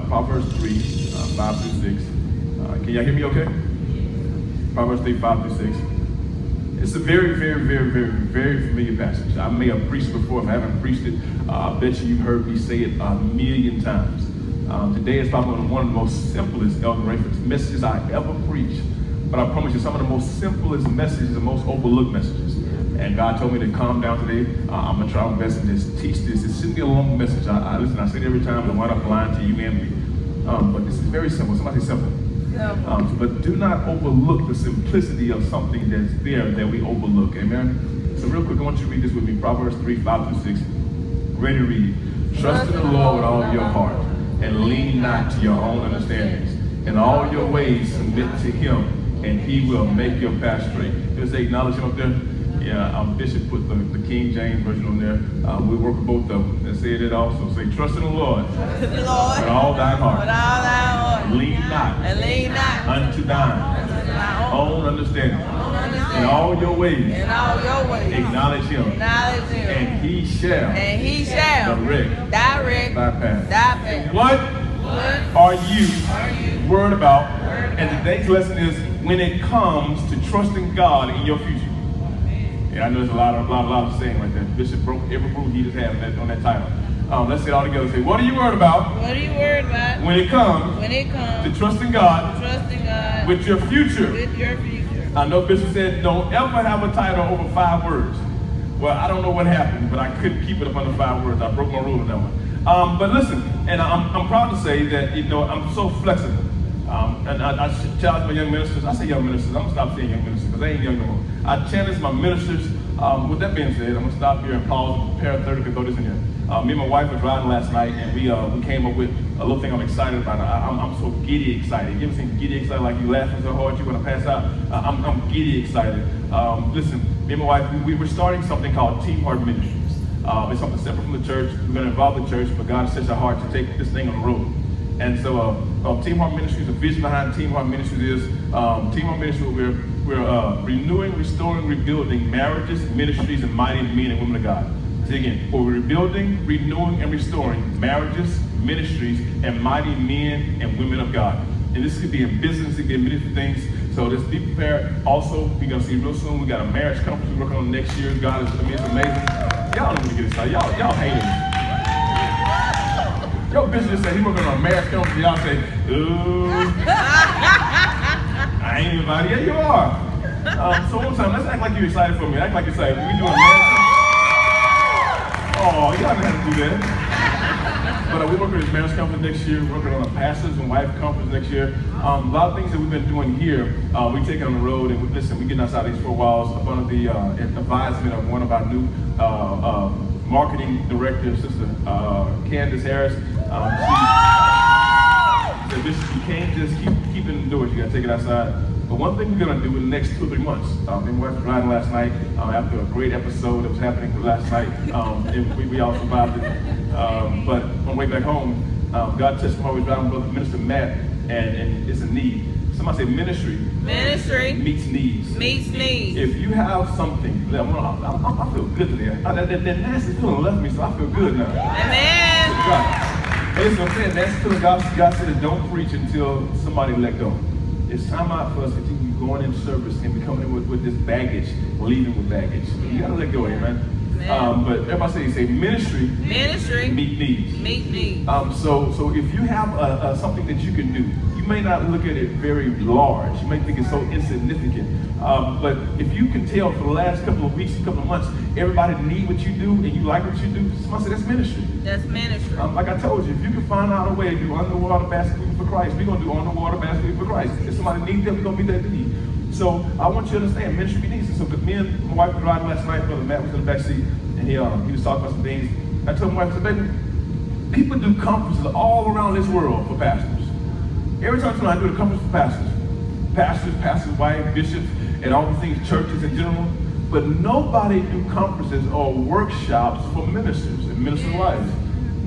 Proverbs 3, 5 through 6. Can y'all hear me okay? Proverbs 3, 5 through 6. It's a very, very, very, very, very familiar passage. I may have preached before. If I haven't preached it, I bet you've heard me say it a million times. Today is probably one of the most simplest Elder Rayford's messages I ever preached. But I promise you, some of the most simplest messages, the most overlooked messages. And God told me to calm down today. I'm going to try my best and just teach this. It shouldn't be a long message. Listen, I say it every time, I wind up lying to you and me. But this is very simple. Somebody say simple. But do not overlook the simplicity of something that's there that we overlook. Amen? So real quick, I want you to read this with me. Proverbs 3, 5 through 6. Ready to read. Trust in the Lord with all your heart, and lean not to your own understandings. In all your ways submit to him, and he will make your path straight. Does they acknowledge him up there? Yeah, Bishop put the King James version on there. We work with both of them and say it also. Say, trust in the Lord, with all thine heart. Lean not unto thine own understanding. In all your ways, acknowledge him, and he shall direct thy path. And what are you worried about? And today's lesson is when it comes to trusting God in your future. Yeah, I know there's a lot of saying like that. Bishop broke every rule he just had on that title. Let's say it all together. Say, what are you worried about? What are you worried about? When it comes to trusting God with your future. I know Bishop said, don't ever have a title over 5 words. Well, I don't know what happened, but I couldn't keep it up under 5 words. I broke my rule on that one. But listen, and I'm proud to say that, I'm so flexible. And I challenge my young ministers. I say young ministers. I'm going to stop saying young ministers because they ain't young no more. I challenge my ministers. With that being said, I'm going to stop here and pause and prepare 30 to throw this in here. Me and my wife were driving last night, and we came up with a little thing I'm excited about. I'm so giddy excited. You ever seen giddy excited like you laughing so hard you're going to pass out? I'm giddy excited. Listen, me and my wife, we were starting something called Team Heart Ministries. It's something separate from the church. We're going to involve the church, but God has set our heart to take this thing on the road. And so Team Heart Ministries, the vision behind Team Heart Ministries is, Team Heart Ministries, we're renewing, restoring, rebuilding marriages, ministries, and mighty men and women of God. So again, we're rebuilding, renewing, and restoring marriages, ministries, and mighty men and women of God. And this could be in business, it could be in many different things. So just be prepared. Also, we're going to see real soon, we got a marriage conference we're working on next year. God is, it's amazing. Y'all don't want to get excited. Y'all hate it. Your bishop just said he's working on a marriage conference. Y'all say, ooh. I ain't invited. Yeah, you are. So one time, let's act like you're excited for me. Act like you're excited. We doing a marriage conference. Oh, y'all didn't have to do that. But we're working on this marriage conference next year. We're working on a pastors and wife conference next year. A lot of things that we've been doing here, we take it on the road and we're getting outside these 4 walls up under the advisement of one of our new marketing director, Sister Candace Harris. She said, Bishop, you can't just keep it indoors. You got to take it outside. But one thing we're going to do in the next 2 or 3 months, me and my wife were driving last night after a great episode that was happening last night. We all survived it. But on the way back home, God touched my heart. We were driving Brother Minister Matt, and it's a need. Somebody say ministry meets needs. If you have something, I feel good today. That nasty feeling left me, so I feel good now. Amen. Hey, so I'm saying, nasty feeling, God said, don't preach until somebody let go. It's time out for us to continue going in service and becoming with this baggage, leaving with baggage. You gotta let go, amen. But everybody say ministry meet needs. So if you have something that you can do, you may not look at it very large. You may think it's so insignificant. But if you can tell for the last couple of weeks, couple of months, everybody need what you do and you like what you do, somebody say that's ministry. That's ministry. Like I told you, if you can find out a way to do underwater basketball for Christ, we're going to do underwater basketball for Christ. If somebody needs that, we're going to meet that need. So I want you to understand, ministry needs it. So me and my wife were driving last night, Brother Matt was in the back seat, and he was talking about some things. I told my wife, I said, baby, people do conferences all around this world for pastors. Every time I do a conference for pastors, wife, bishops, and all these things, churches in general, but nobody do conferences or workshops for ministers and minister wives.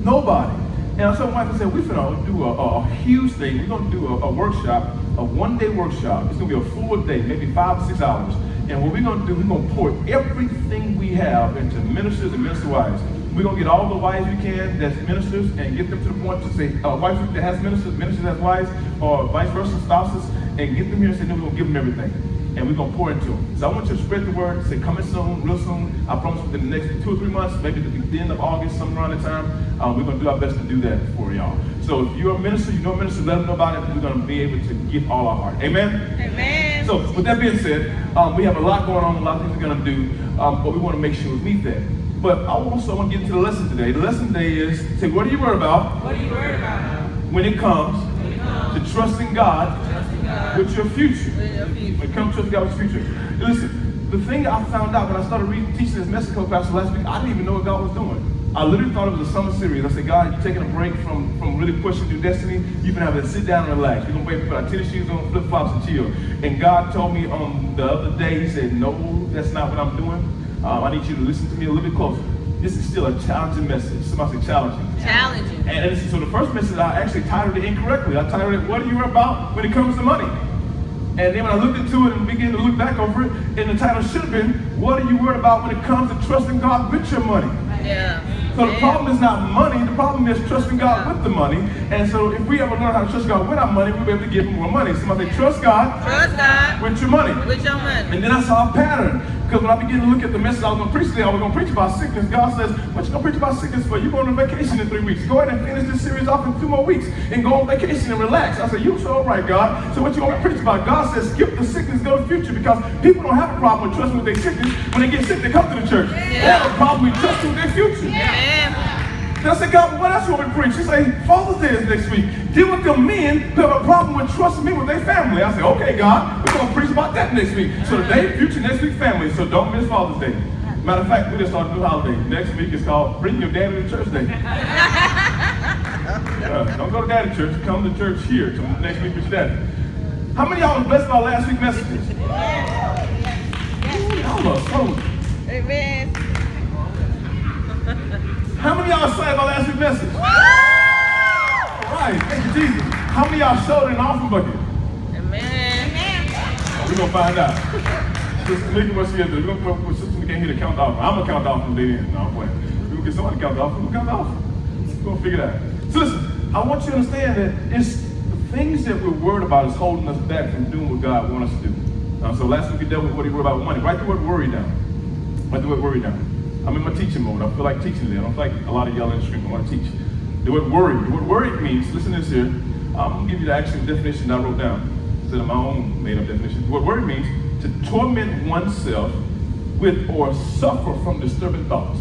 Nobody. And I told my wife, I said, we're going to do a huge thing. We're going to do a workshop, a 1-day workshop. It's going to be a full day, maybe 5 or 6 hours. And what we're going to do, we're going to pour everything we have into ministers and minister wives. We're going to get all the wives we can that's ministers and get them to the point to say, wives that has ministers, ministers that has wives, or vice versa, spouses, and get them here and say, no, we're going to give them everything. And we're going to pour into them. So I want you to spread the word, say coming soon, real soon. I promise within the next 2 or 3 months, maybe at the end of August, somewhere around the time, we're going to do our best to do that for y'all. So if you're a minister, you know a minister, let them know about it. We're going to be able to give all our heart. Amen? Amen. So with that being said, we have a lot going on, a lot of things we're going to do, but we want to make sure we meet that. But I also want to get into the lesson today. The lesson today is, say, what are you worried about? What are you worried about? When it comes to trusting God with your future. When it comes to trusting God with your future. Listen, the thing I found out when I started teaching this Mexico class last week, I didn't even know what God was doing. I literally thought it was a summer series. I said, God, you're taking a break from really pushing your destiny. You can have to sit down and relax. We're going to be able to put our tennis shoes on, flip-flops, and chill. And God told me on the other day, he said, no, that's not what I'm doing. I need you to listen to me a little bit closer. This is still a challenging message. Somebody say challenging. Challenging. And so the first message, I actually titled it incorrectly. I titled it, what are you worried about when it comes to money? And then when I looked into it and began to look back over it, and the title should have been, what are you worried about when it comes to trusting God with your money? Yeah. So the problem is not money, the problem is trusting God with the money. And so if we ever learn how to trust God with our money, we'll be able to give him more money. Somebody say, trust God. Trust God. With your money. With your money. And then I saw a pattern. Because when I began to look at the message I was going to preach today, I was going to preach about sickness. God says, what you going to preach about sickness for? You're going on vacation in 3 weeks. Go ahead and finish this series off in 2 more weeks and go on vacation and relax. I said, you're so right, God. So what you going to preach about? God says, skip the sickness, go to the future, because people don't have a problem with trusting with their sickness. When they get sick, they come to the church. They have a problem with trusting with their future. Amen. And I said, God, what else you want me to preach? He said, Father's Day is next week. Deal with the men who have a problem with trusting me with their family. I said, okay, God, we're going to preach about that next week. So today, future, next week, family. So don't miss Father's Day. Matter of fact, we just started a new holiday. Next week is called Bring Your Daddy to Church Day. Don't go to Daddy Church. Come to church here. To next week with your daddy. How many of y'all was blessed by last week's messages? Y'all are so. Amen. How many of y'all excited about last week's message? All right, thank you, Jesus. How many of y'all showed in an offering bucket? Amen. We're going to find out. Sister Tamika, what's she going to do? We're going to put Sister Tamika here to count the offering. I'm going to count the offering later. No, I'm playing. We're going to get somebody to count the offering. We're going to count the offering. We're going to figure it out. So listen, I want you to understand that it's the things that we're worried about is holding us back from doing what God wants us to do. So last week we dealt with what he worried about with money. Write the word worry down. Write the word worry down. I'm in my teaching mode. I feel like teaching today. I don't feel like a lot of y'all in the stream. I want to teach. The word worry. The word worry means, listen to this here. I'm going to give you the actual definition that I wrote down instead of my own made-up definition. The word worry means to torment oneself with or suffer from disturbing thoughts.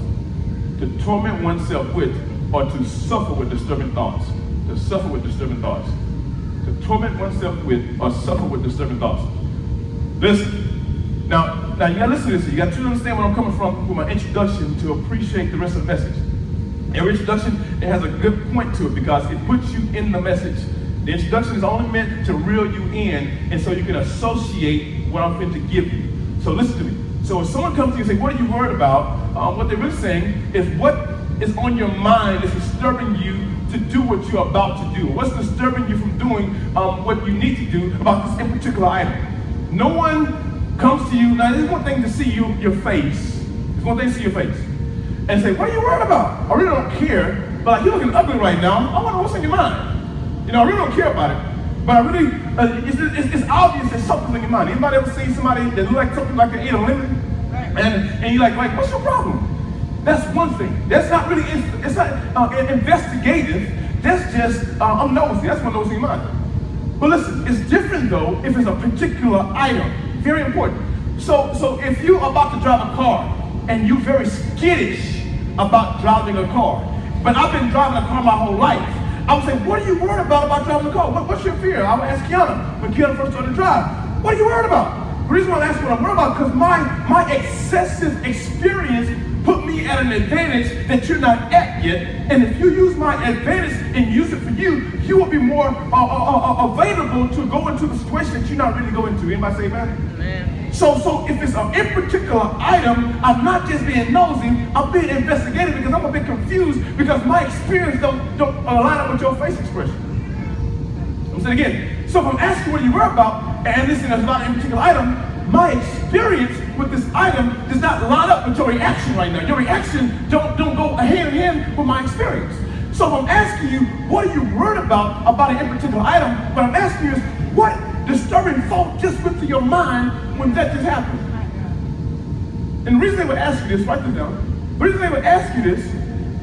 To torment oneself with or to suffer with disturbing thoughts. To suffer with disturbing thoughts. To torment oneself with or suffer with disturbing thoughts. Listen. Now you gotta listen to this. You gotta truly understand where I'm coming from with my introduction to appreciate the rest of the message. Every introduction, it has a good point to it because it puts you in the message. The introduction is only meant to reel you in and so you can associate what I'm going to give you. So listen to me. So if someone comes to you and says, what are you worried about? What they're really saying is what is on your mind is disturbing you to do what you're about to do. What's disturbing you from doing what you need to do about this in particular item? No one comes to you, now there's one thing to see your face. There's one thing to see your face. And say, what are you worried about? I really don't care, but like, you're looking ugly right now. I wonder what's in your mind. You know, I really don't care about it. But I really, it's obvious there's something in your mind. Anybody ever seen somebody that look like something like they ate a lemon? Right. And you're like, what's your problem? That's one thing. That's not really, it's not investigative. That's just, I'm nosy. That's what nosy in your mind. But listen, it's different though if it's a particular item. Very important. So if you're about to drive a car and you're very skittish about driving a car, but I've been driving a car my whole life, I would say, what are you worried about driving a car? What's your fear? I would ask Kiana when Kiana first started to drive. What are you worried about? The reason why I ask what I'm worried about because my excessive experience put me at an advantage that you're not at yet. And if you use my advantage and use it for you, you will be more available to go into the situation that you're not really going into. Anybody say amen? Amen. So if it's an in particular item, I'm not just being nosy, I'm being investigative because I'm a bit confused because my experience don't align up with your face expression. I'm saying again. So if I'm asking what you worry about, and listen, there's not a particular item, my experience with this item does not line up with your reaction right now. Your reaction don't go hand in hand with my experience. So if I'm asking you, what are you worried about a particular item, what I'm asking you is, what disturbing thought just went through your mind when that just happened? And the reason they would ask you this, write this down. The reason they would ask you this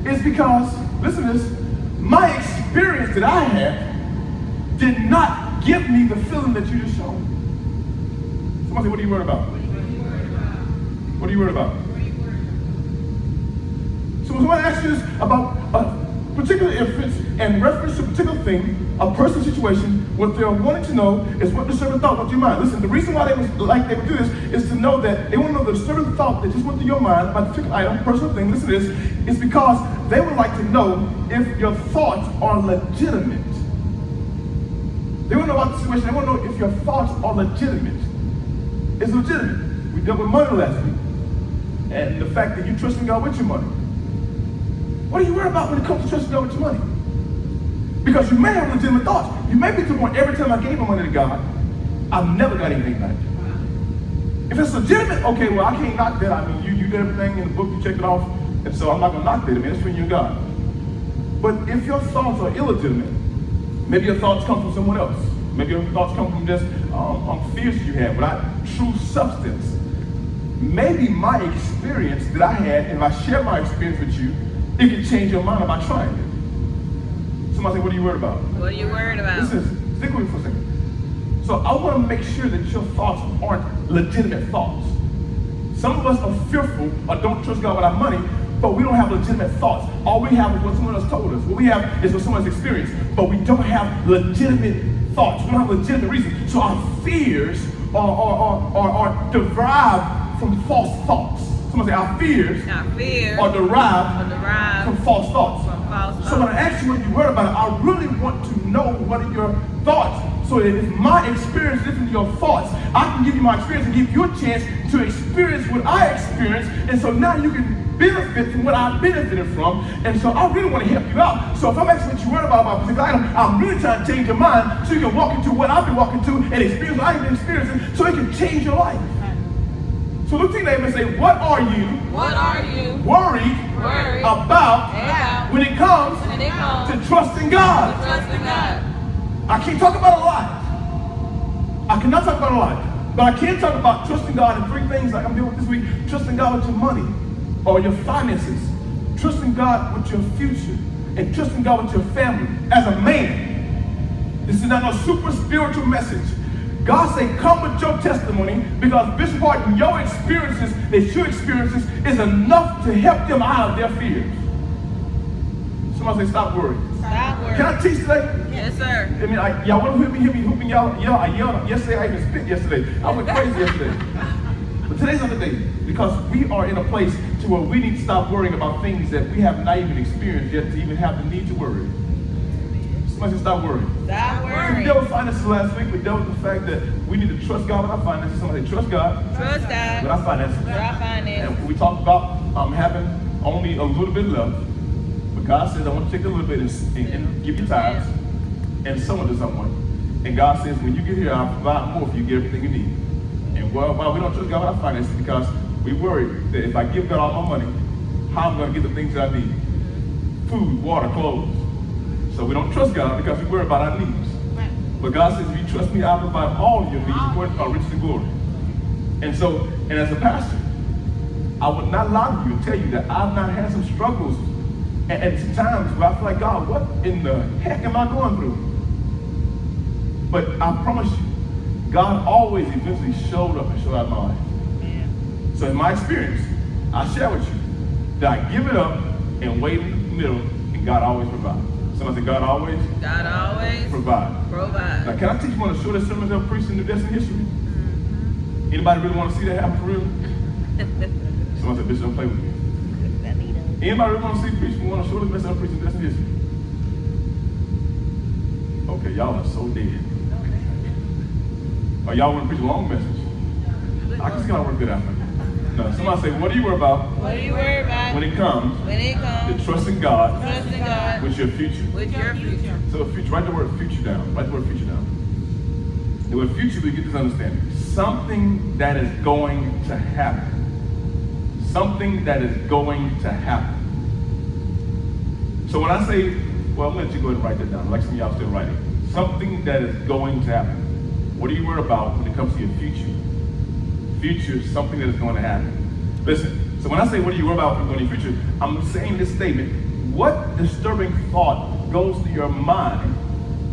is because, listen to this, my experience that I had did not give me the feeling that you just showed. Somebody say, what are you worried about? What are you worried about? So when someone asks you this about a particular inference and reference to a particular thing, a person's situation, what they're wanting to know is what disturbing thought went through your mind. Listen, the reason why they would do this is to know that they want to know the disturbing thought that just went through your mind about a particular item, personal thing. Listen to this, is because they would like to know if your thoughts are legitimate. They want to know about the situation. They want to know if your thoughts are legitimate. It's legitimate. We dealt with money last week, and the fact that you trusting God with your money. What are you worried about when it comes to trusting God with your money? Because you may have legitimate thoughts. You may be to the point every time I gave my money to God, I've never got anything back. If it's legitimate, okay, well, I can't knock that. I mean, you did everything in the book, you checked it off, and so I'm not going to knock that. I mean, it's between you and God. But if your thoughts are illegitimate, maybe your thoughts come from someone else. Maybe your thoughts come from just fears you have without true substance. Maybe my experience that I had, and if I share my experience with you, it can change your mind about trying it. Somebody say, what are you worried about? What are you worried about? Listen, stick with me for a second. So I want to make sure that your thoughts aren't legitimate thoughts. Some of us are fearful or don't trust God with our money, but we don't have legitimate thoughts. All we have is what someone else told us. What we have is what someone else experienced, but we don't have legitimate thoughts. We don't have legitimate reasons. So our fears are derived from false thoughts. Someone say, our fears are derived from false thoughts. So when I ask you what you worried about, I really want to know what are your thoughts. So that if my experience is different than your thoughts, I can give you my experience and give you a chance to experience what I experienced. And so now you can benefit from what I benefited from. And so I really want to help you out. So if I'm asking what you worried about a particular item, I'm really trying to change your mind so you can walk into what I've been walking to and experience what I've been experiencing so it can change your life. So look to your neighbor and say, what are you worried about when it comes to trusting God? I can't talk about a lot. I cannot talk about a lot. But I can talk about trusting God in 3 things like I'm doing this week. Trusting God with your money or your finances. Trusting God with your future. And trusting God with your family. As a man, this is not a super spiritual message. God said, come with your testimony because Bishop Harden, your experiences that you experiences is enough to help them out of their fears. Somebody say, stop worrying. Stop worrying. Can I teach today? Yes, sir. I mean, y'all want to hear me hooping y'all? I yelled yesterday. I even spit yesterday. I went crazy yesterday. But today's not the day because we are in a place to where we need to stop worrying about things that we have not even experienced yet to even have the need to worry. Somebody say, stop worrying. Stop We worrying. dealt with finances last week. We dealt with the fact that we need to trust God with our finances. Somebody say, trust God Trust God with our finances. with our finances. And we talked about having only a little bit left. But God says, I want to take a little bit and give you tithes and sow into someone. And God says, when you get here, I'll provide more for you, get everything you need. And while we don't trust God with our finances because we worry that if I give God all my money, how I'm going to get the things that I need. Food, water, clothes. So we don't trust God because we worry about our needs. But God says, if you trust me, I'll provide all of your needs according to my riches and glory. And as a pastor, I would not lie to you and tell you that I've not had some struggles at some times where I feel like, God, what in the heck am I going through? But I promise you, God always eventually showed up and showed out my life. So in my experience, I share with you that I give it up and wait in the middle, and God always provides. Somebody say, God always provide. Now, can I teach one of the shortest sermons ever preached in New Destiny history? Anybody really want to see that happen for real? Somebody said, Bishop, don't play with me. Anybody really want to see preaching one of the shortest messages ever preached in Destiny history? Okay, y'all are so dead. Or y'all want to preach a long message? I can see how I work it out. No, somebody say, what are you worried about? What are you worried about when it comes to trusting God with your future? With your future. So future, write the word future down. Write the word future down. And with future, we get this understanding. Something that is going to happen. Something that is going to happen. So when I say, well, I'm going to let you go ahead and write that down. Like some of y'all still writing. Something that is going to happen. What are you worried about when it comes to your future? Future is something that is going to happen. Listen, so when I say what are you worried about when it comes to your future, I'm saying this statement. What disturbing thought goes through your mind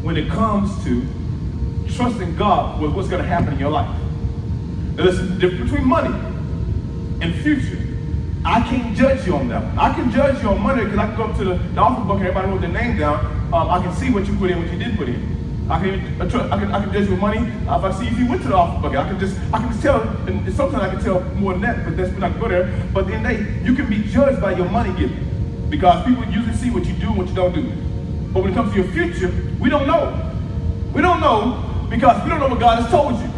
when it comes to trusting God with what's going to happen in your life? Now listen, the difference between money and future, I can't judge you on that one. I can judge you on money because I can go up to the offering book and everybody wrote their name down. I can see what you put in, what you didn't put in. I can judge you with money. If I see if you went to the offering bucket, I can just tell, and sometimes I can tell more than that, but we're not gonna go there. But at the end of the day, you can be judged by your money giving because people usually see what you do and what you don't do. But when it comes to your future, we don't know. We don't know because we don't know what God has told you.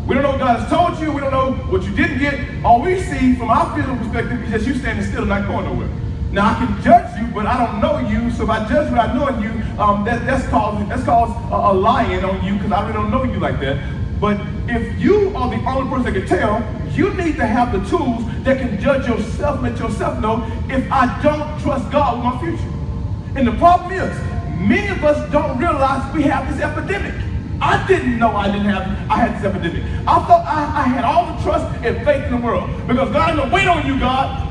We don't know what God has told you. We don't know what you didn't get. All we see from our physical perspective is just you standing still and not going nowhere. Now I can judge you, but I don't know you. So if I judge without knowing you, that's called a lying on you because I really don't know you like that. But if you are the only person that can tell, you need to have the tools that can judge yourself, let yourself know if I don't trust God with my future. And the problem is, many of us don't realize we have this epidemic. I didn't know I had this epidemic. I thought I had all the trust and faith in the world. Because God, I'm going to wait on you, God.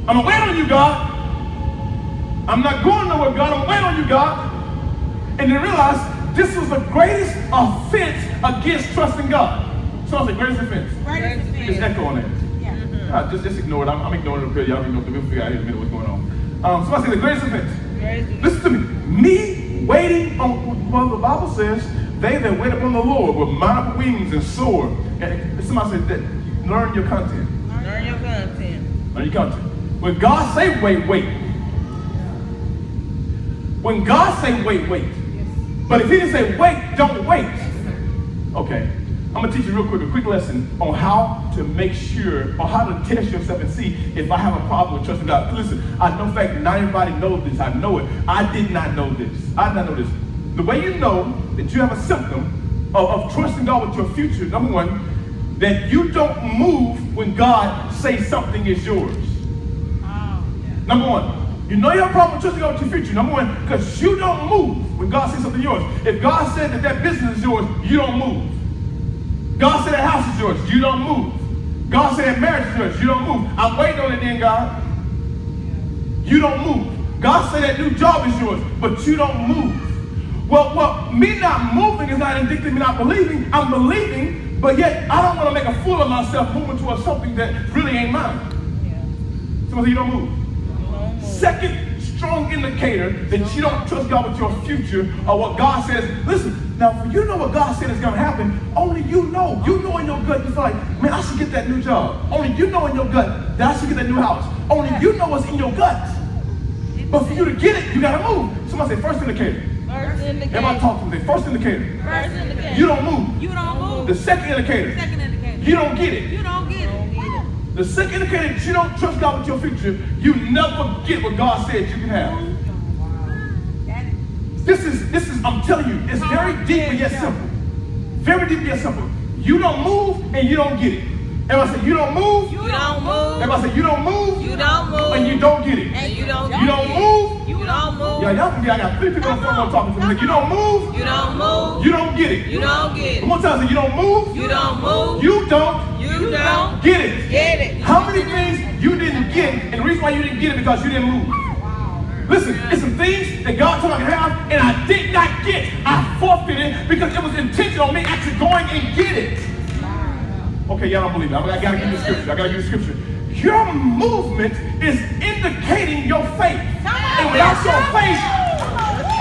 I'm going to wait on you, God. I'm not going nowhere, God. I'm going to wait on you, God. And then realize this was the greatest offense against trusting God. So I said, greatest offense. Greatest offense. Just echo on that. Yeah. Just ignore it. I'm ignoring it. Y'all ignore it. We'll figure out in a minute what's going on. So I said, the greatest offense. Listen to me. Me waiting on, well, the Bible says, they that wait upon the Lord will mount up wings and soar. And somebody said that, learn your content. Learn your content. Learn your content. When God say wait, wait. When God say wait, wait. But if he didn't say wait, don't wait. Okay. I'm going to teach you real quick, a quick lesson on how to make sure, or how to test yourself and see if I have a problem with trusting God. Listen, I know fact not everybody knows this. I know it. I did not know this. I did not know this. The way you know that you have a symptom of trusting God with your future, number one, that you don't move when God says something is yours. Number one, you know you have a problem with trusting God with your future. Number one, because you don't move when God says something is yours. If God said that business is yours, you don't move. God said that house is yours, you don't move. God said that marriage is yours, you don't move. I'm waiting on it then, God. You don't move. God said that new job is yours, but you don't move. Well, me not moving is not indicative of me not believing. I'm believing, but yet I don't want to make a fool of myself moving towards something that really ain't mine. Somebody say you don't move. Second strong indicator that you don't trust God with your future or what God says. Listen, now for you know what God said is going to happen, only you know. You know in your gut, you feel like, man, I should get that new job. Only you know in your gut that I should get that new house. Only you know what's in your gut. But for you to get it, you got to move. Somebody say first indicator. First indicator. Everybody talk to me. Say first indicator. First indicator. You don't move. You don't move. The second indicator. Second indicator. You don't get it. You don't get it. The second indicator that you don't trust God with your future, you never get what God said you can have. This is, I'm telling you, it's very deep but yet simple. Very deep yet simple. You don't move and you don't get it. Everybody say you don't move. You don't move. Everybody say you don't move. You don't move. And you don't get it. And you don't You don't move. You don't move. Yeah, y'all can get, I got 3 people on the phone talking to me. Like, you don't move. You don't move. You don't get it. You don't get One it. more time, say you don't move. You don't move. You don't You don't get it. get it. How many things you didn't get, and the reason why you didn't get it because you didn't move? Listen, it's some things that God told me I could have, and I did not get. I forfeited because it was intentional on me actually going and get it. Okay, y'all don't believe it. I gotta give you scripture. Your movement is indicating your faith. And without your faith,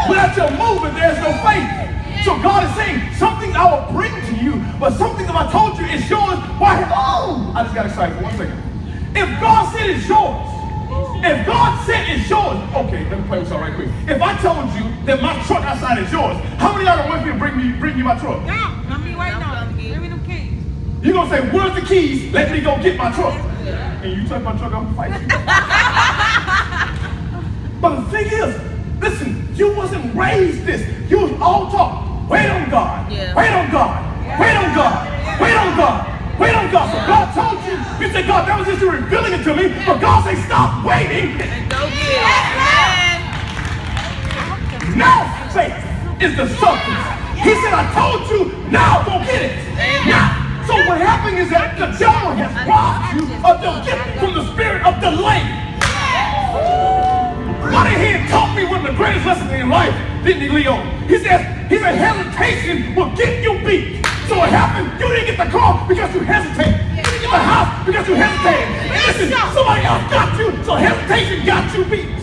without your movement, there's no faith. So God is saying, something I will bring to you, but something that I told you is yours. Why? Oh, I just got excited for 1 second. If God said it's yours, if God said it's yours, okay, let me play with y'all right quick. If I told you that my truck outside is yours, how many of y'all are waiting for me to bring me my truck? No, I mean, wait, no. Give me them keys. You're going to say, where's the keys? Let me go get my truck. And you touch my truck, I'm going to fight you. But the thing is, listen, you wasn't raised this. You was all taught. Wait on God. Yeah. Wait on God. Wait on God. Wait on God. Wait on God. So God told you. You say, God, that was just you revealing it to me. But God say, stop waiting. And go get it. Now faith is the substance. He said, I told you, now go get it. Now. So what happened is that the devil has robbed you of the gift from the spirit of delay. Money he had taught me one of the greatest lessons in life, didn't he, Leo? He said hesitation will get you beat. So what happened? You didn't get the car because you hesitated. You didn't get the house because you hesitated. Listen, somebody else got you, so hesitation got you beat.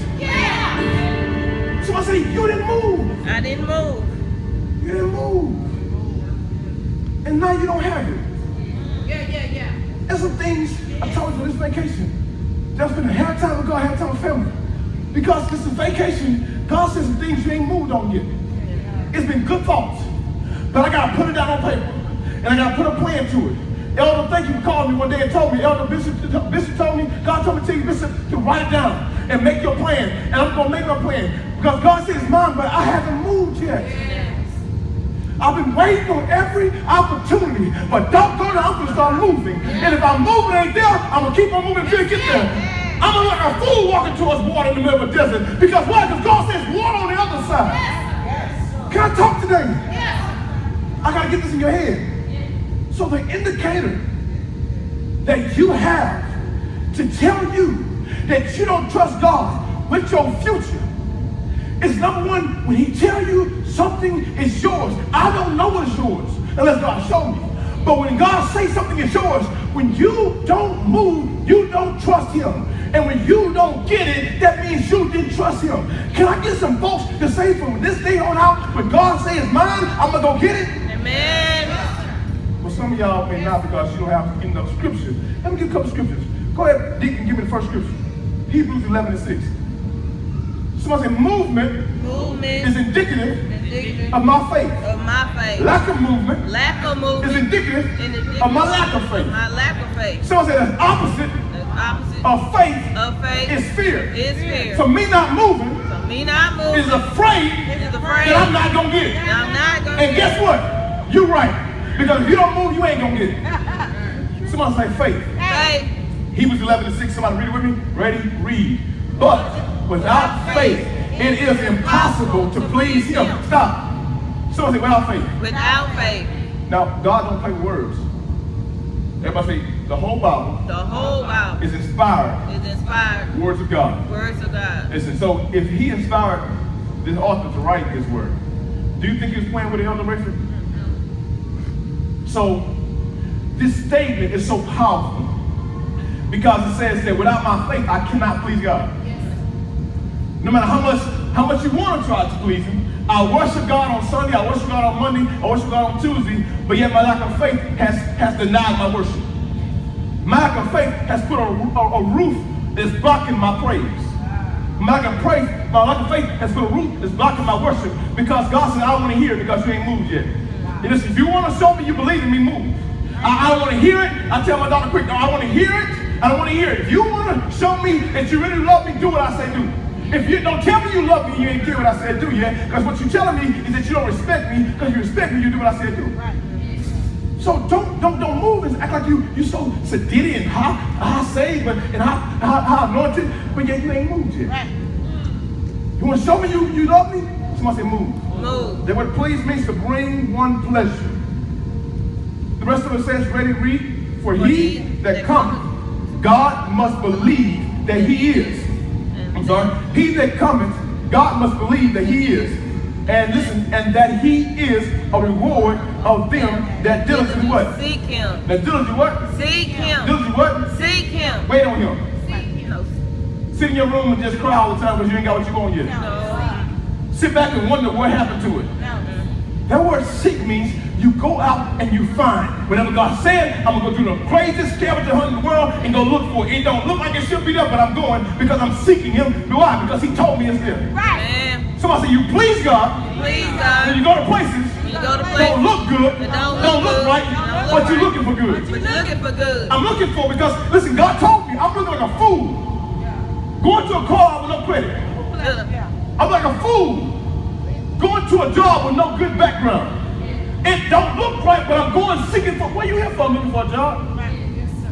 So I said, you didn't move. I didn't move. You didn't move. And now you don't have it. There's some things I told you this vacation. There's been a half time with God, half time with family. Because this is vacation, God says some things you ain't moved on yet. It's been good thoughts. But I gotta put it down on paper. And I gotta put a plan to it. Elder, thank you for calling me one day and told me, Elder Bishop told me, God told me to tell you, Bishop, to write it down and make your plan. And I'm gonna make my plan. Because God says it's mine, but I haven't moved yet. I've been waiting on every opportunity, but don't go down, I'm gonna start moving. And if I'm moving ain't there, I'm gonna keep on moving until it gets there. I'm gonna look like a fool walking towards water in the middle of a desert. Because why? Because God says water on the other side. Can I talk today? I gotta get this in your head. So the indicator that you have to tell you that you don't trust God with your future is number one, when he tell you something is yours. I don't know what's yours unless God show me. But when God says something is yours, when you don't move, you don't trust him. And when you don't get it, that means you didn't trust him. Can I get some folks to say from this day on out, when God says it's mine, I'm going to go get it? Amen. Well, some of y'all may not because you don't have enough scripture. Let me give a couple scriptures. Go ahead, Deacon, give me the first scripture. Hebrews 11:6. Somebody say movement is indicative of my faith. Of my faith. Lack of movement is indicative of my lack of faith. My lack of faith. Someone say the opposite of faith is fear. Is fear. So me not moving is afraid that I'm not going to get it. I'm not going to And guess what? You're right. Because if you don't move, you ain't going to get it. Somebody say faith. Faith. Hebrews 11:6. Somebody read it with me. Ready? Read. But without faith, it is impossible to please him. Stop. Someone say without faith. Without faith. Now, God don't play with words. Everybody say the whole Bible The whole Bible is inspired. is inspired. Words of God. Words of God. Listen, so if he inspired this author to write his word, do you think he was playing with the Elder Rayford? So this statement is so powerful because it says that without my faith, I cannot please God. No matter how much you want to try to please him, I worship God on Sunday, I worship God on Monday, I worship God on Tuesday, but yet my lack of faith has denied my worship. My lack of faith has put a roof that's blocking my praise. My lack of faith has put a roof that's blocking my worship because God said, I don't want to hear it because you ain't moved yet. And listen, if you want to show me you believe in me, move. I don't want to hear it. I tell my daughter quick, no, I want to hear it. I don't want to hear it. If you want to show me that you really love me, do what I say do. If you don't tell me you love me, you ain't do what I said do yet. Because what you're telling me is that you don't respect me. Because you respect me, you do what I said do. Right. So don't move and act like you so sedity and how saved and how anointed, but yet you ain't moved yet. Right. You want to show me you love me? Somebody say move. Move. That word please means to bring one pleasure. The rest of it says, ready, read. For he that cometh, God must believe that he is. I'm sorry. He that cometh, God must believe that he is. And listen, and that he is a reward of them that diligently what? Seek him. That diligently what? Seek him. Diligently what? Seek him. Wait on him. Sit in your room and just cry all the time because you ain't got what you want yet. No. Sit back and wonder what happened to it. No. That word seek means you go out and you find. Whatever God said, I'm going to go do the craziest scavenger hunt in the world and go look for it. It don't look like it should be there, but I'm going because I'm seeking him. Why? Because he told me it's there. Right. Man. Somebody say, you please God. Please God. When you go to places, don't look good, don't look right, but you're looking for good. But you're looking for good. I'm looking for because, listen, God told me I'm looking like a fool. Going to a car with no credit. I'm like a fool going to a job with no good background. It don't look right, but I'm going seeking for. What are you here for? I'm looking for a job. Right. Yes, sir.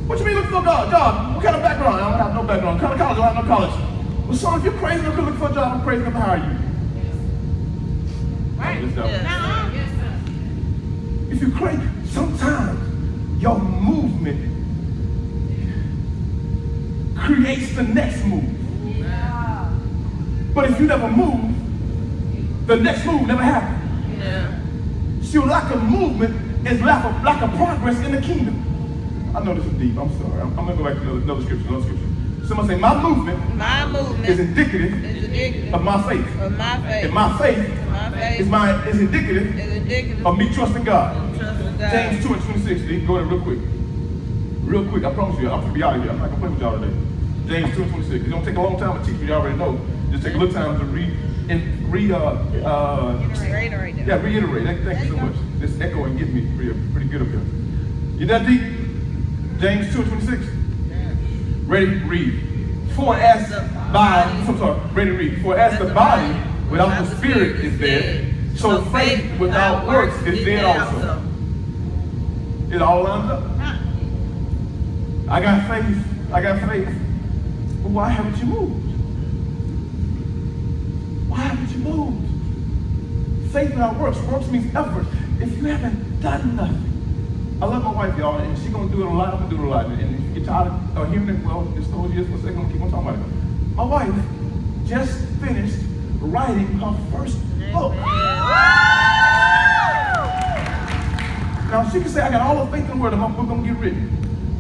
What you mean looking for a job? What kind of background? I don't have no background. What kind of college? I don't have no college. Well, son, if you're crazy enough to look for a job, I'm crazy enough to hire you. Right. Yes, sir. Yeah. Now, yes, sir. If you're crazy, sometimes your movement creates the next move. Yeah. But if you never move, the next move never happens. Yeah. So lack of movement is lack of progress in the kingdom. I know this is deep. I'm sorry. I'm going to go back to another scripture. Somebody say, my movement My movement is indicative is indicative of my faith. of my faith. And my faith My faith is indicative is indicative of me trusting God. trust in God. James 2:26. Go there real quick. Real quick. I promise you, I'm going to be out of here. I'm not going to play with y'all today. James 2:26. It don't take a long time to teach me. You already know. Just take a little time to reiterate. Right there. Yeah, reiterate. Thank you so much. This echo and get me pretty good up here. You that deep? James 2:26. Ready? Read. For as the body without the spirit is dead, so faith without works is dead also. It all lines up. I got faith. But why haven't you moved? Why haven't you moved? Faith without works. Works means effort. If you haven't done nothing. I love my wife, y'all, and she's gonna do it a lot. I'm gonna do it a lot. And if you get tired of hearing it, well, just hold yours for a second. I'm gonna keep on talking about it. My wife just finished writing her first book. Now she can say, I got all the faith in the world that my book gonna get written.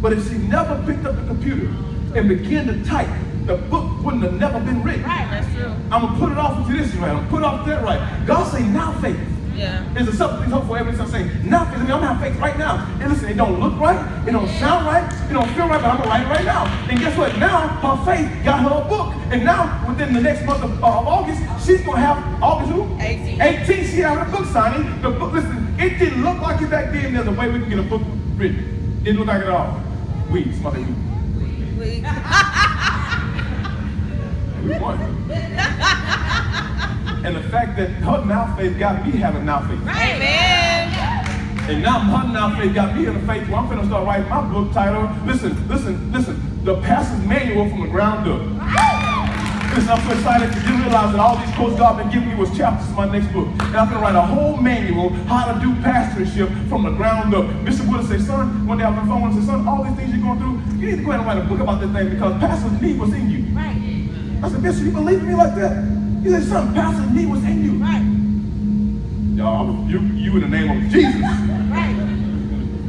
But if she never picked up the computer and began to type, the book wouldn't have never been written. Right. That's true. I'm gonna put it off into this right. I'm gonna put it off that right. God say now faith. Yeah. Is a substance hope for evidence. I'm saying now faith. I mean, I'm gonna have faith right now. And listen, it don't look right, it don't sound right, it don't feel right, but I'm gonna write it right now. And guess what? Now her faith got her a book. And now within the next month of August, she's gonna have August who? 18. 18. She had her book signing. The book, listen, it didn't look like it back then. There's a way we can get a book written. Didn't look like it at all. We, somebody we. We- We won. And the fact that her now faith got me having now faith. Amen. And now her now faith got me in the faith where I'm finna start writing my book titled, listen, The Pastor's Manual from the Ground Up. Listen, I'm so excited because you realize that all these quotes God been giving me was chapters for my next book. And I'm gonna write a whole manual how to do pastorship from the ground up. Bishop Wood said, son, one day I was on the phone and said, son, all these things you're going through, you need to go ahead and write a book about this thing because pastors need what's in you. Right. I said, Bishop, you believe in me like that? He said, son, pastors need what's in you. Right. Y'all, I rebuke you in the name of Jesus. Right.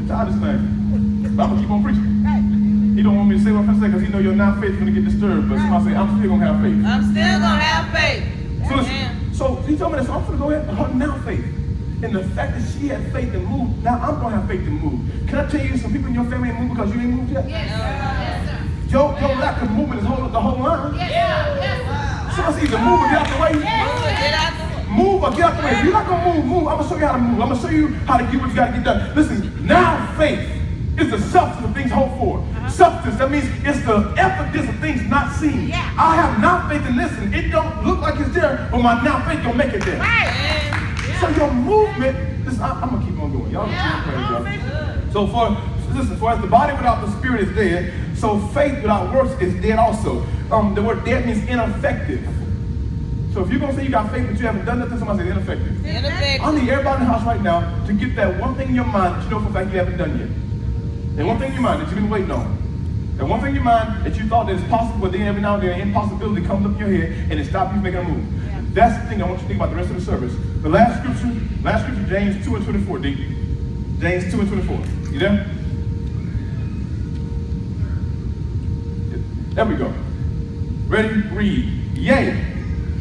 Tired of this thing. But I'm gonna keep on preaching. Right. He don't want me to say what I'm saying because he know your now faith is gonna get disturbed. But somebody say, I'm still gonna have faith. I'm still gonna have faith. So listen, so he told me this, so I'm gonna go ahead and her now faith. And the fact that she had faith and moved, now I'm gonna have faith and move. Can I tell you some people in your family ain't moved because you ain't moved yet? Yes, sir. Yes, sir. Your lack of movement is holding the whole line. Yes, sir. Yes, sir. Somebody say either move or get out the way. Move it, get out the way. Move or get out the way. If you're not gonna move, I'm gonna show you how to move. I'm gonna show you how to get what you gotta get done. Listen, now faith is the substance of things hoped for. Substance, that means it's the evidence of things not seen. Yeah. I have now faith and listen, it don't look like it's there, but my now faith gonna make it there. Right. So your movement, listen, I'm gonna keep on going. Y'all keep on praying, y'all. So for as the body without the spirit is dead, so faith without works is dead also. The word dead means ineffective. So if you're gonna say you got faith but you haven't done nothing, somebody say ineffective. Ineffective. I need everybody in the house right now to get that one thing in your mind that you know for a fact you haven't done yet. And one thing in your mind that you've been waiting on. And one thing in your mind that you thought that is possible, but then every now and then an impossibility comes up in your head and it stops you from making a move. Yeah. That's the thing I want you to think about the rest of the service. The last scripture, James 2:24, D. James 2:24. You there? There we go. Ready? Read. Yea,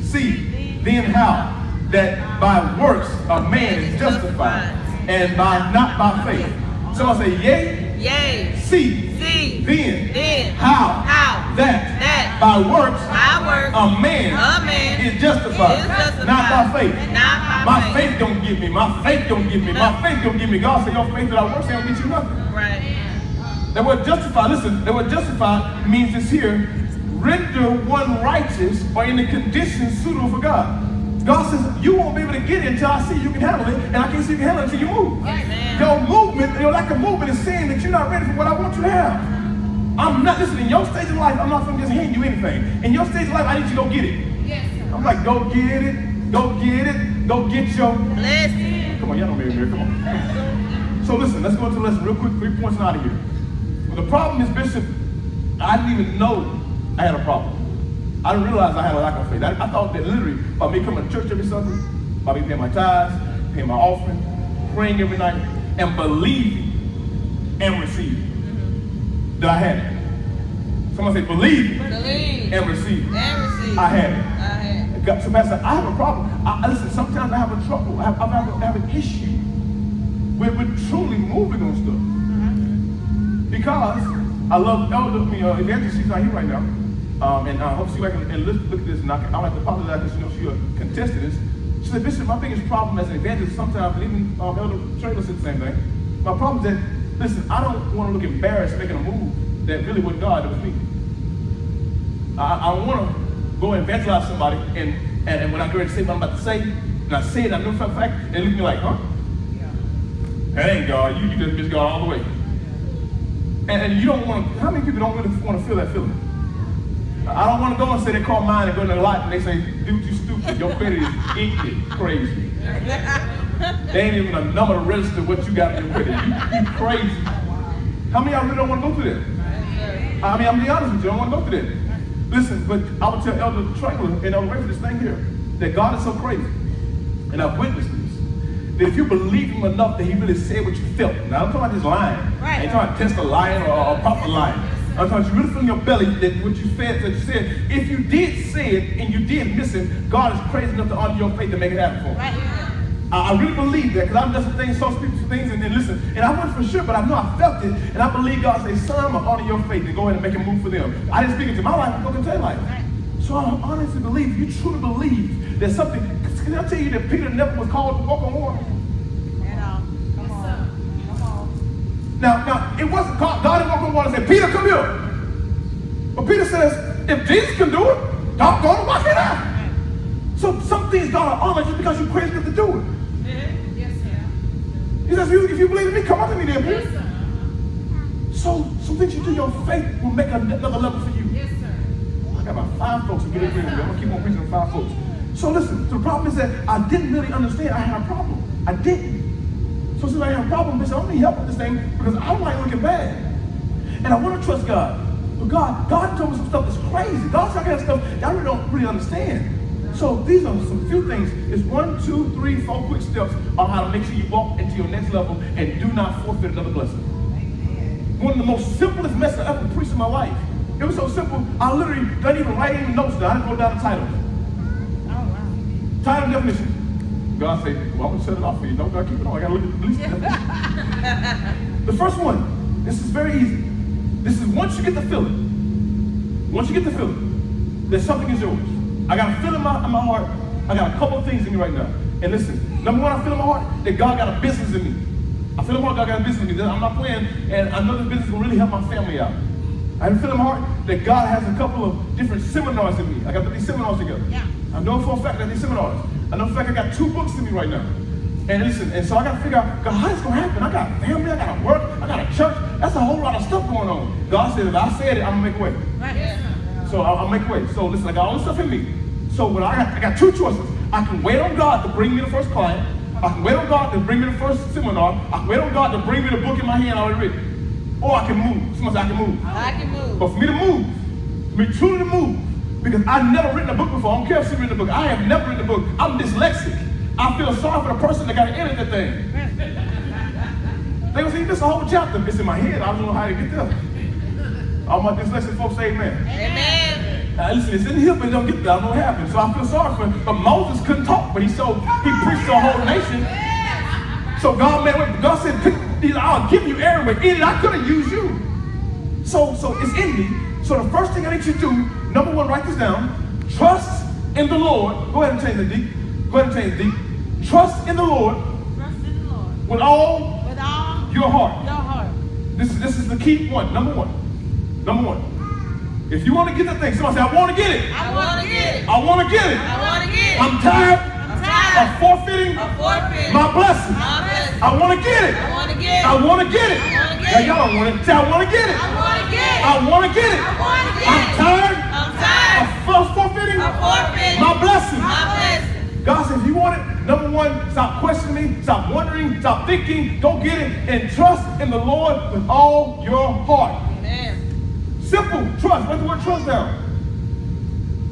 see, then how that by works a man is justified, and not by faith. Somebody say, yea, Yea. see, then how that by works a man is justified, not by faith. My faith don't give me. My faith don't give me. My faith don't give me. God said your faith without works ain't gonna get you nothing. Right. That word justify, listen, that word justify means this here, render one righteous or in the condition suitable for God. God says, you won't be able to get it until I see you can handle it, and I can't see you can handle it until you move. Amen. Your movement, your lack of movement is saying that you're not ready for what I want you to have. I'm not listening. In your stage of life, I'm not going to just hand you anything. In your stage of life, I need you to go get it. Yes, sir. I'm like, go get it, go get it, go get your... Blessing. Come on, y'all know me here, come on. So listen, let's go into the lesson real quick, 3 points and out of here. Well, the problem is, Bishop, I didn't even know I had a problem. I didn't realize I had a lack of faith. I thought that literally by me coming to church every Sunday, by me paying my tithes, paying my offering, praying every night, and believing and receiving, that I had it. Someone say believe Believe. and receive. And receive. I had it. I had it. God, so Pastor, I have a problem. Listen, sometimes I have a trouble. I have an issue with truly moving on stuff. Because I love Evangelist, she's not here right now. And I hope she can look at this, and I like to apologize because she contested this. She said, Bishop, my biggest problem as an evangelist sometimes, and even Elder Traylor said the same thing. My problem is that, listen, I don't want to look embarrassed making a move that really wasn't God, it was me. I want to go and evangelize somebody, and when I get ready to say what I'm about to say, and I say it, I know for a fact, they look at me like, huh? That ain't God, you just miss God all the way. And you don't want to, how many people don't really want to feel that feeling? I don't want to go and say they call mine and go in their lot and they say, dude, you stupid, your credit is inked crazy. They ain't even a number to register what you got in your credit. You crazy. How many of y'all really don't want to go through that? I mean, I'm gonna be honest with you, I don't want to go through that. Listen, but I would tell Elder Traylor and Elder Ray for this thing here, that God is so crazy, and I've witnessed this, that if you believe him enough that he really said what you felt. Now I'm talking about just lying. I ain't talking about test a lying or a proper lying. I'm talking about you really feel in your belly that what you said, if you did say it and you did miss it, God is crazy enough to honor your faith to make it happen for you. Right. I really believe that, because I've done some things, saw some things, and then listen, and I wasn't for sure, but I know I felt it, and I believe God said, son, I'm going to honor your faith and go ahead and make a move for them. I didn't speak it to my life, I'm going to tell your life. Right. So I honestly believe, you truly believe that something, can I tell you that Peter never was called to walk on water? Come on. Now, it wasn't God didn't walk on water and said, Peter, come here. But Peter says, if Jesus can do it, doggone it, why can't I? So some things God will honor just because you're crazy enough to do it. Yes, sir. He says, if you believe in me, come up to me there, Yes, Peter. sir. So some things you do, your faith will make another level for you. Yes, sir. I got about 5 folks who get agreement with me. I'm going to keep on preaching to 5 folks. So listen, the problem is that I didn't really understand I had a problem. I didn't. So since I had a problem, I said, I need help with this thing because I don't like looking bad. And I want to trust God. But God told me some stuff that's crazy. God's talking about stuff that I really don't really understand. So these are some few things. It's 1, 2, 3, 4 quick steps on how to make sure you walk into your next level and do not forfeit another blessing. One of the most simplest messages I ever preached in my life. It was so simple, I literally didn't even write any notes down. I just wrote down the title. Oh, wow. Title definition. God said, well, I'm going to set it off for you. Don't keep it on. I got to look at the least definition. The first one, this is very easy. This is once you get the feeling, that something is yours. I got a feeling in my heart. I got a couple of things in me right now. And listen, number one, I feel in my heart that God got a business in me. I feel in my heart God got a business in me. I'm not playing, and I know this business will really help my family out. I feel in my heart that God has a couple of different seminars in me. I got to put these seminars together. Yeah. I know for a fact that these seminars. I know for a fact I got 2 books in me right now. And listen, and so I got to figure out, God, how's this going to happen? I got family, I got to work, I got a church. That's a whole lot of stuff going on. God said, if I said it, I'm going to make a way. Right. Yes, sir. So I'll make a way. So listen, I got all this stuff in me. So when I got 2 choices. I can wait on God to bring me the first client. I can wait on God to bring me the first seminar. I can wait on God to bring me the book in my hand already written. Or I can move. Someone say I can move. I can move. But for me to move, for me truly to move, because I've never written a book before. I don't care if she's written a book. I have never written a book. I'm dyslexic. I feel sorry for the person that got to edit the thing. They gonna say, this is a whole chapter. It's in my head. I don't know how to get there. All my dyslexic folks say amen. Amen. Listen, it's in here, but it don't get there. I don't know what happened. So I feel sorry for him. But Moses couldn't talk, but he preached to a whole nation. So God said, I'll give you everywhere. In it, I could have used you. So it's in me. So the first thing I need you to do, number 1, write this down. Trust in the Lord. Go ahead and change the D. Go ahead and change the D. Trust in the Lord. Trust in the Lord. With all With all your heart. your heart. This is the key one. Number one. If you want to get the thing, somebody say, I want to get it. I want to get it. I want to get it. I want to get it. I'm tired of forfeiting of forfeiting my blessing. my blessing. I want to get it. I want to get it. I want to get it. I wanna get Now, it. y'all don't want it. Say, I want to get it. I want to get it. I want to get it. I want to get I'm it. tired I'm tired of forfeiting of forfeiting my blessing. my blessing. God said, if you want it, number one, stop questioning me, stop wondering, stop thinking, go get it, and trust in the Lord with all your heart. Amen. Simple trust. Write the word trust down.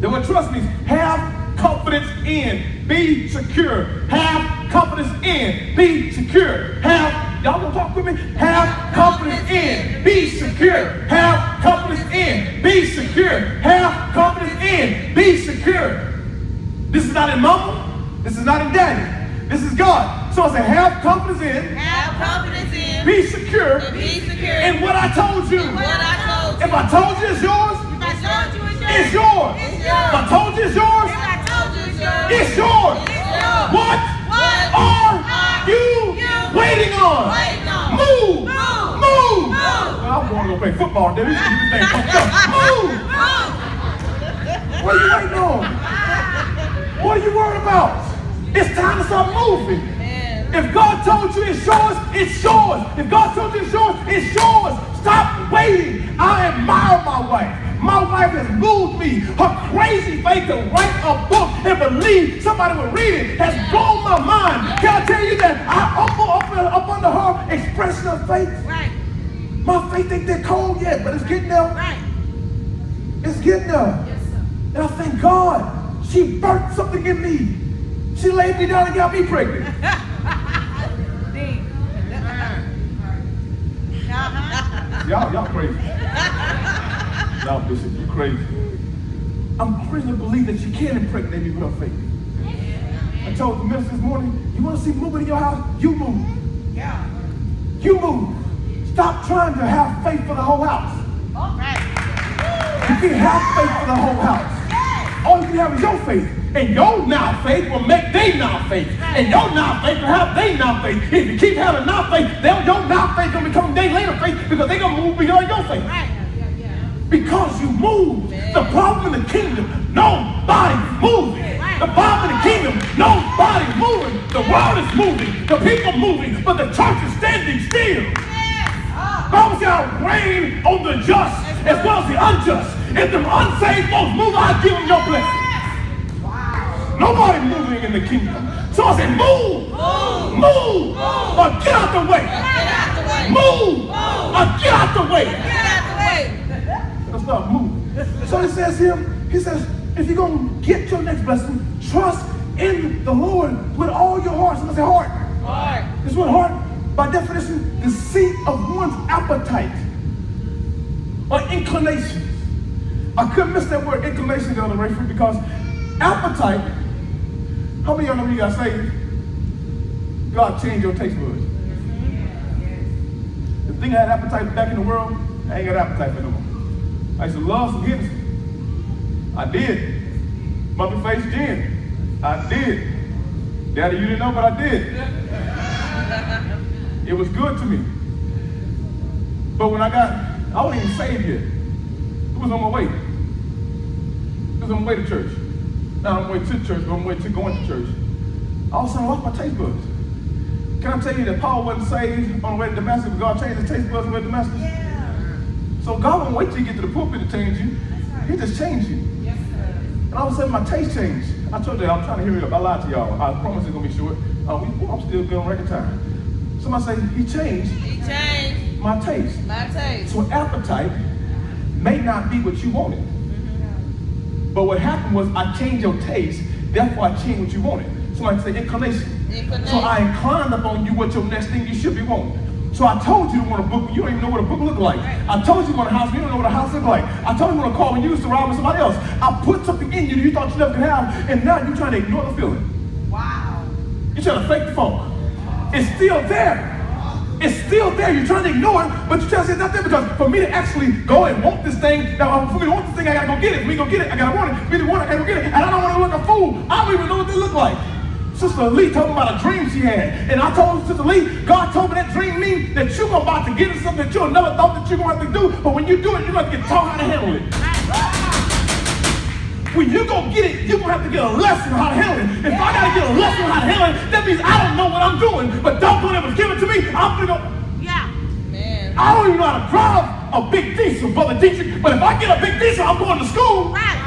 The word trust means have confidence in, be secure. Have confidence in, be secure. Y'all gonna talk with me? Have confidence in, be secure. Have confidence in, be secure. Have confidence in, be secure. This is not in mama. This is not in daddy. This is God. So I say, have confidence in, Have confidence in, be secure and be secure in what I told you. in what I told you. If I told you it's yours, If I told you it's yours. It's If I yours. told you it's yours, If I told you it's yours. it's yours. It's yours. What What are are you you waiting on? waiting on? Move. Move. Move. Move. Well, I'm going to go play football, David. This thing fucked up. Move. Move. What are you waiting on? What are you worried about? It's time to start moving. Man. If God told you it's yours, it's yours. If God told you it's yours, it's yours. Stop waiting. I admire my wife. My wife has moved me. Her crazy faith to write a book and believe somebody would read it has blown my mind. Can I tell you that up under her expression of faith, Right. my faith ain't that cold yet, but it's getting there. Right. It's getting there. Yes, sir. And I thank God she birthed something in me. She laid me down and got me pregnant. Deep. Y'all crazy. Y'all Bishop, you crazy. I'm crazy to believe that she can impregnate me with her faith. I told the minister this morning, you want to see movement in your house? You move. Yeah. You move. Stop trying to have faith for the whole house. All right. You can't have faith for the whole house. All you can have is your faith. And your now faith will make they now faith. And your now faith will have they now faith. If you keep having now faith, your now faith going to become they later faith because they're going to move beyond your faith. Right. Yeah. Because you move. The problem in the kingdom, nobody's moving. The problem in the kingdom, nobody's moving. The world is moving. The people moving. But the church is standing still. Bible says, I'll rain on the just as well as the unjust. If the unsaved folks move, I'll give them your blessing. Nobody moving in the kingdom. So I said, move. Move. Or get out the way. Get out the way. Move. Or get out the way. Get out the way. Let's start moving. So it says here, he says, if you're going to get your next blessing, trust in the Lord with all your heart. Somebody say heart. Hard. This word heart, by definition, the seat of one's appetite or inclinations. I couldn't miss that word inclination the other way because appetite, how many of y'all know you got saved? God changed your taste buds. The thing I had appetite back in the world, I ain't got appetite for no more. I used to love some Hennessy. I did. Bumpy face gin. I did. Daddy, you didn't know, but I did. It was good to me. But when I wasn't even saved yet. It was on my way. It was on my way to church. Not on my way to church, but on my way to going to church. All of a sudden, I lost my taste buds. Can I tell you that Paul wasn't saved on the way to Damascus, but God changed his taste buds on the way to Damascus? Yeah. So God won't wait till you get to the pulpit to change you. He just changed you. Yes, sir. And all of a sudden, my taste changed. I told you, I'm trying to hear it up. I lied to y'all. I promise it's going to be short. I'm still good on record time. Somebody say, he changed He changed my taste. my taste. So appetite may not be what you wanted. But what happened was I changed your taste, therefore I changed what you wanted. Somebody say inclination. So I inclined upon you what your next thing you should be wanting. So I told you to want a book, but you don't even know what a book look like. I told you to want a house, but you don't know what a house look like. I told you to want a car when you used to ride with somebody else. I put something in you that you thought you never could have, and now you're trying to ignore the feeling. Wow. You're trying to fake the funk. It's still there. It's still there. You're trying to ignore it, but you're trying to say it's not there because for me to actually go and want this thing, now for me to want this thing, I gotta go get it. For me to go get it, I gotta want it. For me to want it, I gotta go get it. And I don't want to look a fool. I don't even know what they look like. Sister Lee told me about a dream she had. And I told Sister Lee, God told me that dream means that you're about to get into something that you never thought that you're going to have to do. But when you do it, you're going to get taught how to handle it. when you go get it, you're going to have to get a lesson on how to handle it. If I got to get a lesson on how to handle it, that means I don't know what I'm doing. But don't ever give it to me. I'm going to go. Yeah. Man. I don't even know how to drive a big diesel, Brother Dietrich. But if I get a big diesel, I'm going to school. Right.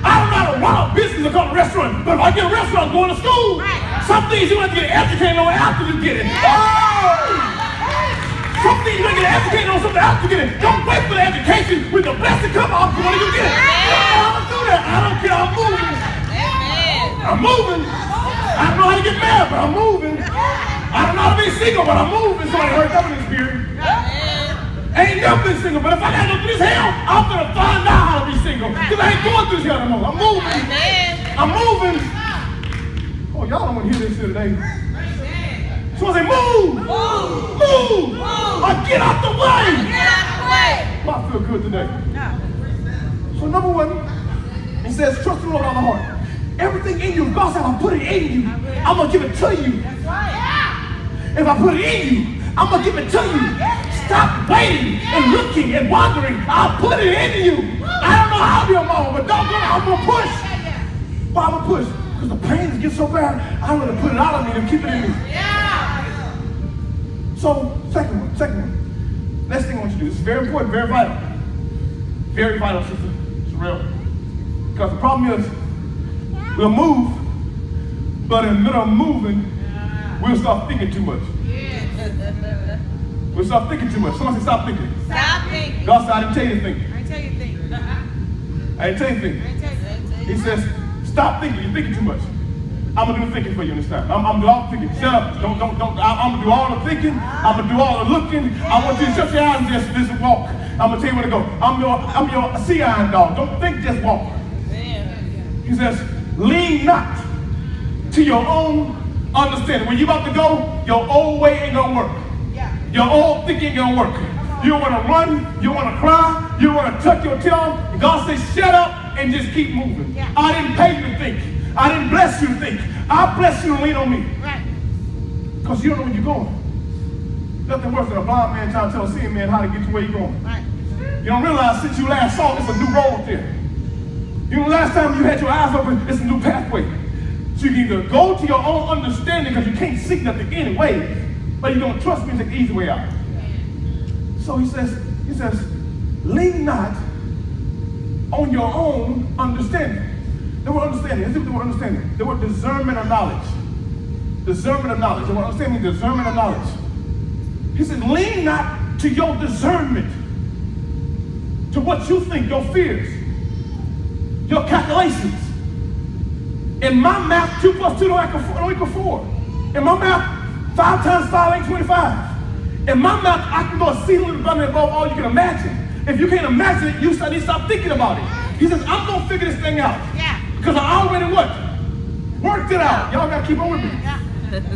I don't know how to run a business or call a restaurant. But if I get a restaurant, I'm going to school. Right. Some things you have to get educated on after you get it. Oh! Some things you have to get educated on something after you get it. Don't wait for the education. When the blessing comes, I'm going to get it. I don't do that. I don't care. I'm moving. Amen. I'm moving. I don't know how to get married, but I'm moving. I don't know how to be single, but I'm moving. Somebody heard that in the spirit. Amen. I ain't never been single, but if I gotta go through this hell, I'm gonna find out how to be single. Because I ain't going through this hell no more. I'm moving. Amen. I'm moving. Oh, y'all don't want to hear this shit today. So I say, move! Move! Or get out the way! Get out the way. Well, I feel good today. So number one, he says, trust the Lord with all the heart. Everything in you, God said, I'll put it in you. I'm gonna give it to you. If I put it in you, I'm gonna give it to you. Stop waiting and looking and wondering. I'll put it in you. I don't know how to be a mama, but doggone it, I'm gonna push. Why I'm gonna push? Because the pain is getting so bad, I'm gonna put it out of me and keep it in me. So, second one. Next thing I want you to do. This is very important, very vital. Very vital, Sister Sherelle. Because the problem is, we'll move, but in the middle of moving, we'll start thinking too much. We'll start thinking too much. Someone say, stop thinking. Stop thinking. God said, I didn't tell you to think. I tell you things. I didn't tell you to think. I tell you. He says, stop thinking. You're thinking too much. I'm gonna do the thinking for you this time. I'm gonna do all the thinking. Shut up. Don't. I'm gonna do all the thinking. I'm gonna do all the looking. I want you to shut your eyes and just walk. I'm gonna tell you where to go. I'm your sea iron dog. Don't think, just walk. Man. He says, lean not to your own understanding. When you're about to go, your old way ain't gonna work. Your old thinking ain't gonna work. You want to run, you want to cry, you want to tuck your tail. And God says, shut up and just keep moving. Yeah. I didn't pay you to think. I didn't bless you to think. I bless you to lean on me. Right. Because you don't know where you're going. Nothing worse than a blind man trying to tell a seeing man how to get to where you're going. Right. You don't realize since you last saw, it's a new road there. You know, last time you had your eyes open, it's a new pathway. So you can either go to your own understanding because you can't see nothing anyway, but you don't trust me to take the easy way out. So he says, lean not on your own understanding. The word understanding, let's look at the word understanding. The word discernment of knowledge. Discernment of knowledge. The word understanding means discernment of knowledge. He says, lean not to your discernment, to what you think, your fears, your calculations. In my math, 2 plus 2 don't equal 4. In my math, 5 times 5 ain't 25. In my math, I can go a ceiling above all you can imagine. If you can't imagine it, you need to stop thinking about it. He says, I'm going to figure this thing out. Yeah. Because I already what? Worked it out. Y'all got to keep on with me. Yeah.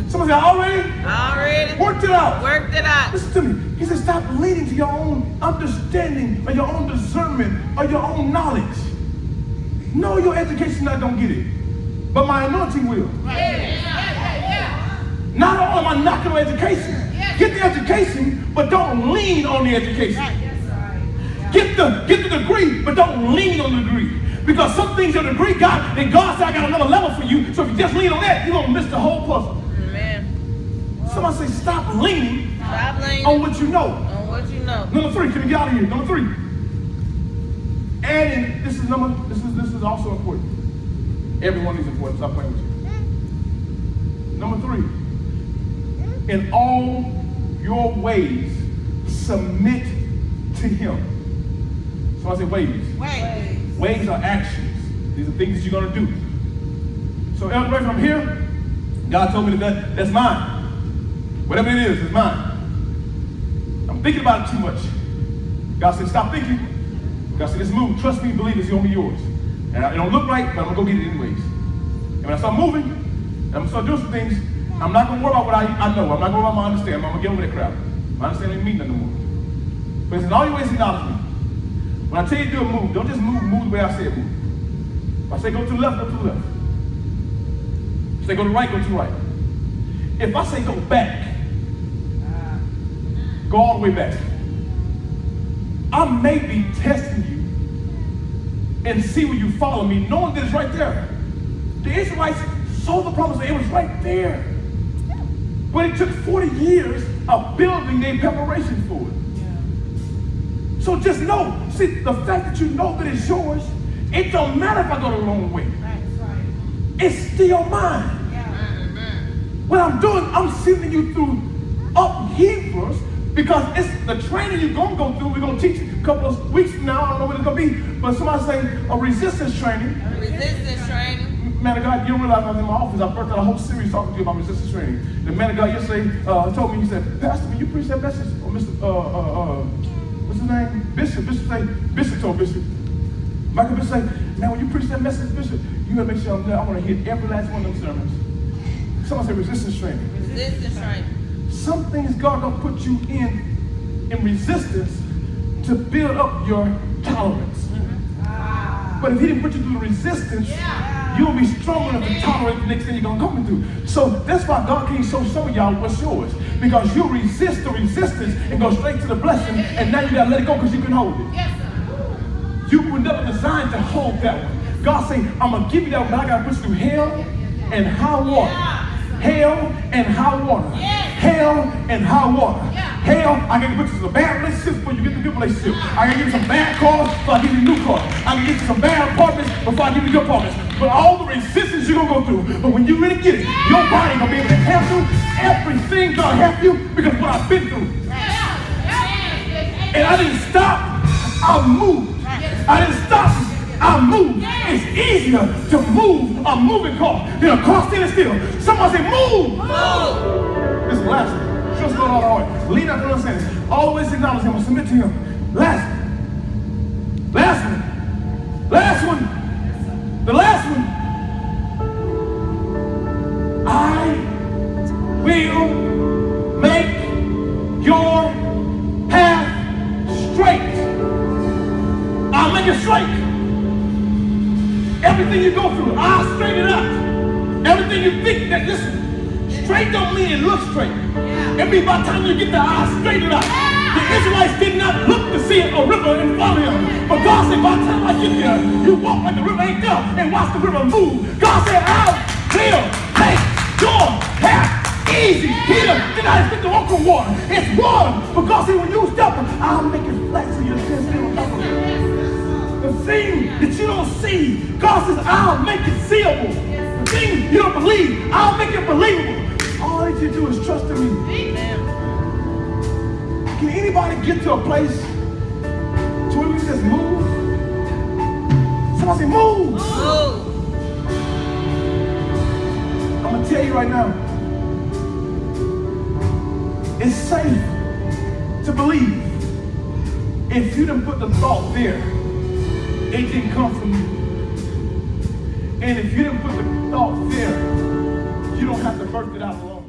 Somebody say, already? Already Worked it out. worked it out. Listen to me. He says, stop leaning to your own understanding or your own discernment or your own knowledge. No, your education's not going to get it. But my anointing will. Not all am I knocking on education. Get the education, but don't lean on the education. Get the degree, but don't lean on the degree. Because some things your degree got, then God said, I got another level for you. So if you just lean on that, you're going to miss the whole puzzle. Man. Somebody say, stop leaning Stop leaning on what you know. on what you know. Number 3, can we get out of here? Number 3. And this is also important. Everyone is important. Stop playing with you. Number 3. In all your ways, submit to him. So I say ways. Wait. Ways are actions. These are things that you're going to do. So right from here, God told me that that's mine. Whatever it is, it's mine. I'm thinking about it too much. God said, stop thinking. God said, let's move. Trust me, believe it's going to be yours. And it don't look right, but I'm going to go get it anyways. And when I start moving, and I'm going to start doing some things, I'm not going to worry about what I know. I'm not going to worry about my understanding. I'm going to get over that crap. My understanding don't mean nothing no more. But it's in all your ways acknowledge me. When I tell you to do a move, don't just move the way I say move. If I say go to the left, go to the left. If I say go to the right, go to the right. If I say go back, go all the way back. I may be testing you and see where you follow me, knowing that it's right there. The Israelites saw the promise, it was right there. But it took 40 years of building a preparation for it. So just know, see, the fact that you know that it's yours, it don't matter if I go the wrong way. It's still mine. What I'm doing, I'm sending you through upheavals because it's the training you're going to go through. We're going to teach a couple of weeks from now. I don't know what it's going to be, but somebody say a resistance training. Resistance training. Man of God, you don't realize I was in my office. I birthed out a whole series talking to you about resistance training. The man of God yesterday told me, he said, Pastor, when you preach that message, or Mr. What's his name? Bishop told Bishop. Michael Bishop say, man, when you preach that message, Bishop, you gotta make sure I'm there. I want to hit every last one of them sermons. Someone say resistance training. Resistance training. Some things God gonna put you in resistance to build up your tolerance. But if he didn't put you through the resistance, you'll be strong enough to tolerate the next thing you're gonna come into. So that's why God can't show some of y'all what's yours. Because you'll resist the resistance and go straight to the blessing, and now you gotta let it go because you can hold it. You were never designed to hold that one. God saying, I'm gonna give you that one, but I gotta put you through hell and high water. Hell and high water. Hell and high water. Hell, I can put you through some bad relationships before you get the good relationship. I can give you some bad cars before I give you a new car. I can give you some bad apartments before I give you good apartments. But all the resistance you're gonna go through, but when you really get it, your body gonna be able to handle everything God help you because of what I've been through. And I didn't stop, I moved. I didn't stop, I moved. It's easier to move a moving car than a car standing still. Somebody say, move! This is the last one. Just go all the way. Lean out to understand. Always acknowledge him and submit to him. Last one. Last one. Last one. The last one. I will make your path straight. I'll make it straight. Everything you go through, I'll straighten it out. Everything you think that this straight don't mean it looks straight. It means by the time you get there, I'll straighten it out. The Israelites did not look to see a river in front of them. But God said, by the time I get there, you walk like the river ain't there and watch the river move. God said, I will make your path easy. Peter did not expect to walk on water. It's water. But God said, when you step, I'll make it flat so you'll stand still on top of it. The thing that you don't see, God says, I'll make it seeable. The thing you don't believe, I'll make it believable. All I need you to do is trust in me. Amen. Can anybody get to a place to where we just move? Somebody say, move. Move. I'm going to tell you right now, it's safe to believe if you didn't put the thought there, it didn't come from you. And if you didn't put the thought there, you don't have to birth it out alone.